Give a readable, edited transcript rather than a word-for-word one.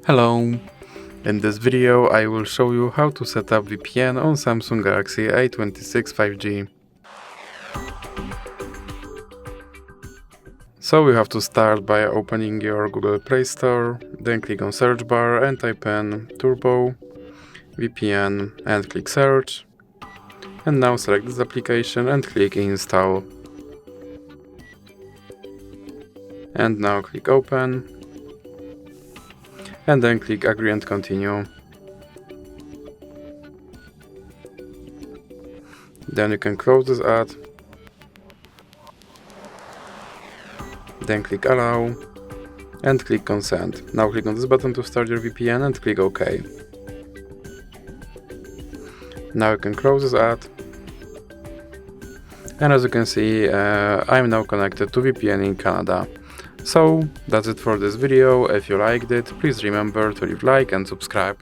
Hello! In this video I will show you how to set up VPN on Samsung Galaxy A26 5G. So you have to start by opening your Google Play Store, then click on search bar and type in Turbo VPN and click search. And now select this application and click install. And now click open. And then click agree and continue. Then you can close this ad. Then click allow and click consent. Now click on this button to start your VPN and click OK. Now you can close this ad. And as you can see, I'm now connected to VPN in Canada. So that's it for this video. If you liked it, please remember to leave a like and subscribe.